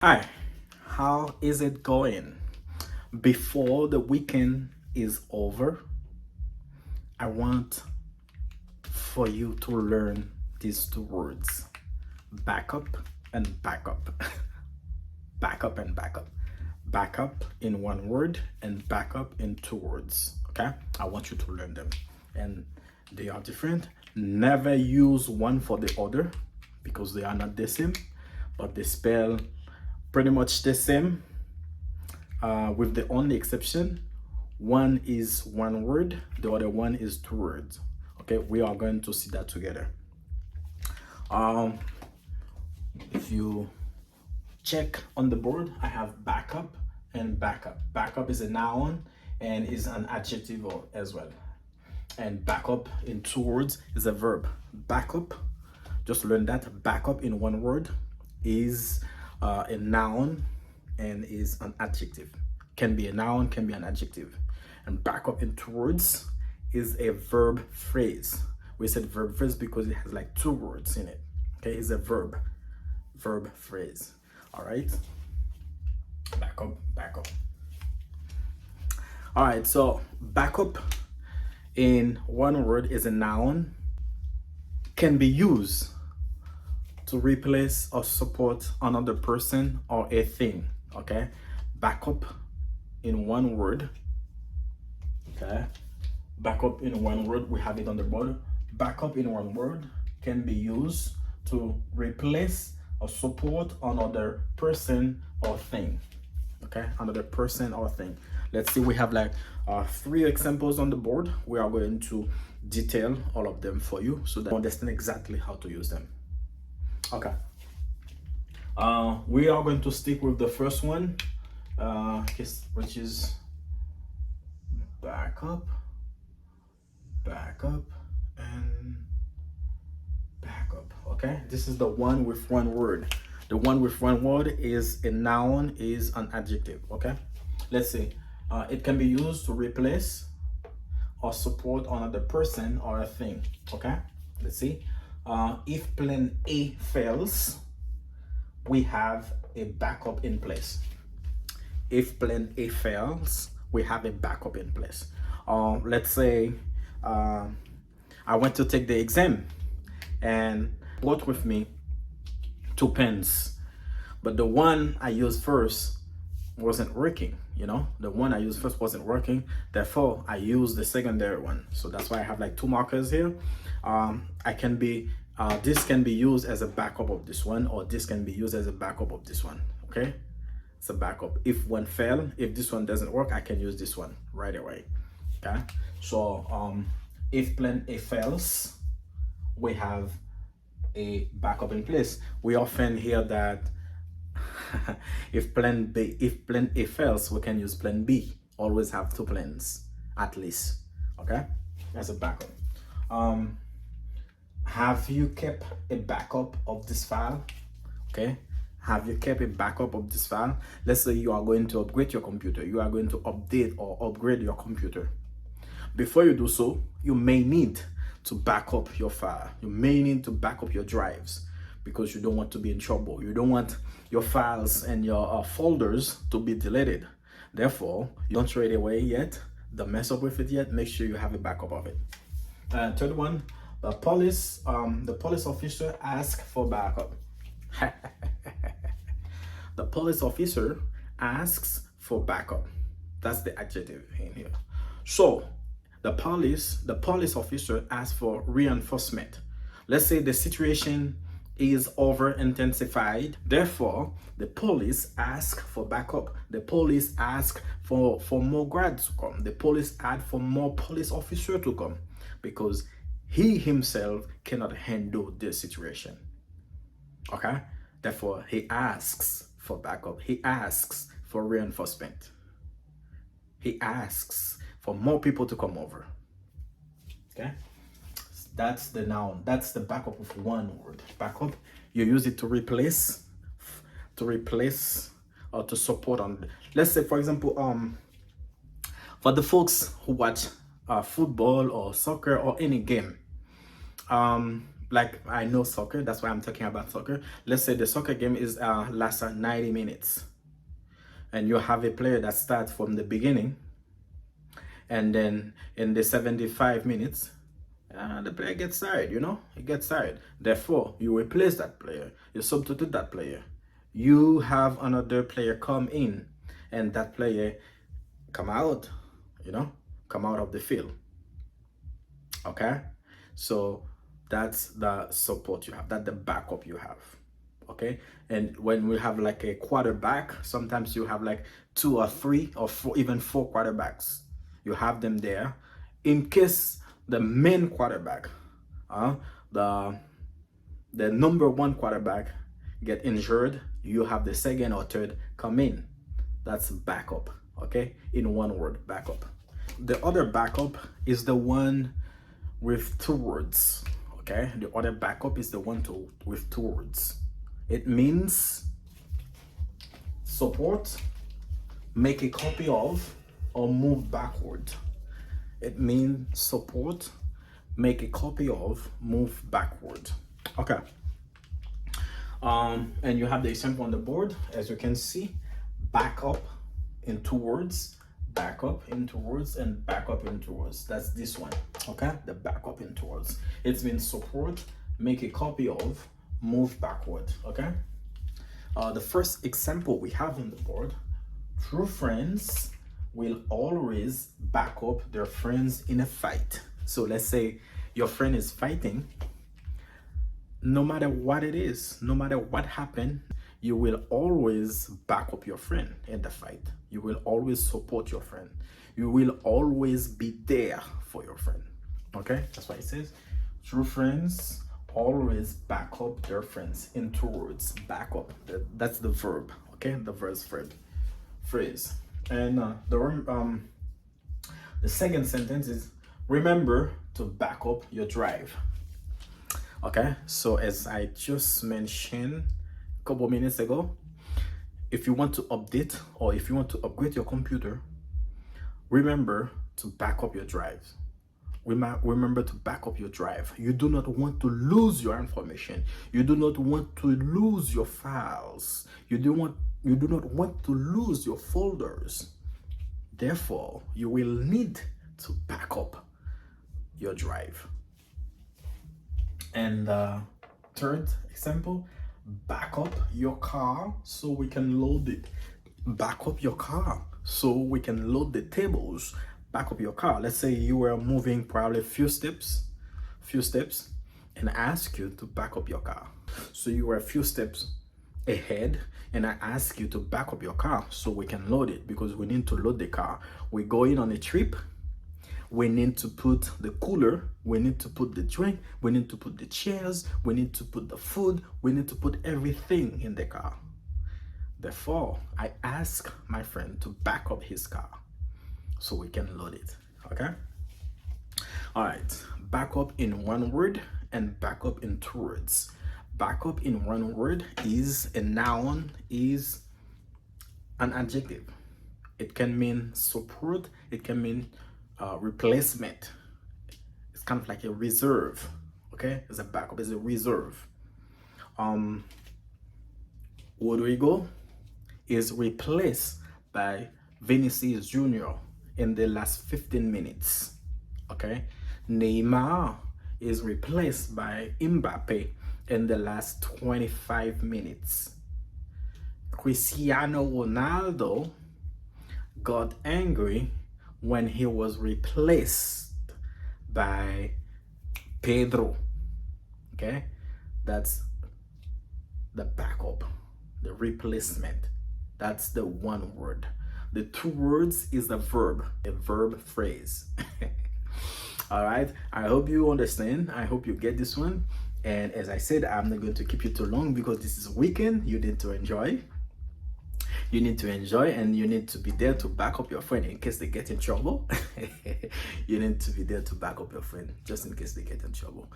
Hi, how is it going? Before the weekend is over, I want for you to learn these two words: backup and backup. Backup and backup. Backup in one word and backup in two words. Okay? I want you to learn them. And they are different. Never use one for the other because they are not the same, but they spell pretty much the same, with the only exception one is one word, the other one is two words. Okay, we are going to see that together. um if you check on the board, I have backup and backup. Backup is a noun and is an adjective as well. And backup in two words is a verb. Backup, just learn that. Backup in one word is a noun and is an adjective. Can be a noun, can be an adjective. And backup in two words is a verb phrase. We said verb phrase because it has like two words in it. Okay, it's a verb phrase. All right, backup. All right, so backup in one word is a noun, can be used to replace or support another person or a thing. Okay, backup in one word. Okay, backup in one word, we have it on the board. Backup in one word can be used to replace or support another person or thing. Okay, another person or thing. Let's see, we have like three examples on the board. We are going to detail all of them for you so that you understand exactly how to use them. Okay, we are going to stick with the first one, which is backup, and backup. Okay, this is the one with one word. The one with one word is a noun, is an adjective. Okay, let's see. It can be used to replace or support another person or a thing. Okay, let's see. If plan A fails, we have a backup in place. If plan A fails, we have a backup in place. Let's say I went to take the exam and brought with me two pens, but the one I used first wasn't working. The one I used first wasn't working, therefore I used the secondary one. So that's why I have like two markers here. This can be used as a backup of this one, or this can be used as a backup of this one. Okay, it's a backup. If one fail, if this one doesn't work, I can use this one right away. Okay, so if plan A fails, we have a backup in place. We often hear that if plan A fails, we can use plan B. Always have two plans at least. Okay, that's a backup. Have you kept a backup of this file? Okay, have you kept a backup of this file? Let's say you are going to upgrade your computer, you are going to update or upgrade your computer. Before you do so, you may need to back up your file. You may need to back up your drives because you don't want to be in trouble. You don't want your files and your folders to be deleted. Therefore, you don't throw it away yet, don't mess up with it yet. Make sure you have a backup of it. Third one, the police officer asked for backup. The police officer asks for backup. That's the adjective in here. So the police officer asks for reinforcement. Let's say the situation is over intensified, therefore the police ask for backup. The police ask for more grads to come. The police ask for more police officer to come because he himself cannot handle this situation. Okay, therefore he asks for backup. He asks for reinforcement. He asks for more people to come over. Okay, that's the noun. That's the backup of one word. Backup, you use it to replace or to support on. Let's say, for example, for the folks who watch football or soccer or any game, like I know soccer, that's why I'm talking about soccer. Let's say the soccer game is lasts 90 minutes, and you have a player that starts from the beginning, and then in the 75 minutes, the player gets tired, he gets tired. Therefore, you replace that player, you substitute that player, you have another player come in, and that player come out, come out of the field. Okay, so that's the support you have, that's the backup you have. Okay, and when we have like a quarterback, sometimes you have like 2 or 3 or 4, even 4 quarterbacks. You have them there in case the main quarterback, the number 1 quarterback get injured, you have the second or third come in. That's backup. Okay, in one word, backup. The other backup is the one with 2 words. Okay, the other backup is the one with 2 words. It means support, make a copy of, or move backward. It means support, make a copy of, move backward. Okay. And you have the example on the board, as you can see. Backup in 2 words, backup in 2 words, and backup in 2 words. That's this one. Okay, the backup in 2 words. It means support, make a copy of, move backward. Okay. The first example we have on the board: true friends will always back up their friends in a fight. So let's say your friend is fighting. No matter what it is, no matter what happened, you will always back up your friend in the fight. You will always support your friend. You will always be there for your friend. Okay, that's what it says. True friends always back up their friends. In 2 words, back up. That's the verb. Okay, the verse phrase. And the second sentence is remember to back up your drive. Okay, so as I just mentioned a couple minutes ago, if you want to update or if you want to upgrade your computer, remember to back up your drives. Remember to back up your drive. You do not want to lose your information. You do not want to lose your files. You do not want to lose your folders. Therefore, you will need to back up your drive. And third example, back up your car so we can load it. Back up your car so we can load the tables. Back up your car. Let's say you were moving probably a few steps, and I ask you to back up your car. So you were a few steps ahead, and I ask you to back up your car so we can load it, because we need to load the car. We're going on a trip. We need to put the cooler, we need to put the drink, we need to put the chairs, we need to put the food, we need to put everything in the car. Therefore, I ask my friend to back up his car so we can load it. Okay? All right, back up in 1 word and back up in 2 words. Back up in 1 word is a noun, is an adjective. It can mean support, it can mean replacement. It's kind of like a reserve. Okay, it's a backup, it's a reserve. Rodrigo is replaced by Vinicius Jr. in the last 15 minutes. Okay, Neymar is replaced by Mbappe in the last 25 minutes. Cristiano Ronaldo got angry when he was replaced by Pedro. Okay, that's the backup, the replacement. That's the 1 word. The 2 words is a verb phrase. All right, I hope you understand. I hope you get this one. And as I said, I'm not going to keep you too long because this is weekend. You need to enjoy. You need to enjoy, and you need to be there to back up your friend in case they get in trouble. You need to be there to back up your friend just in case they get in trouble.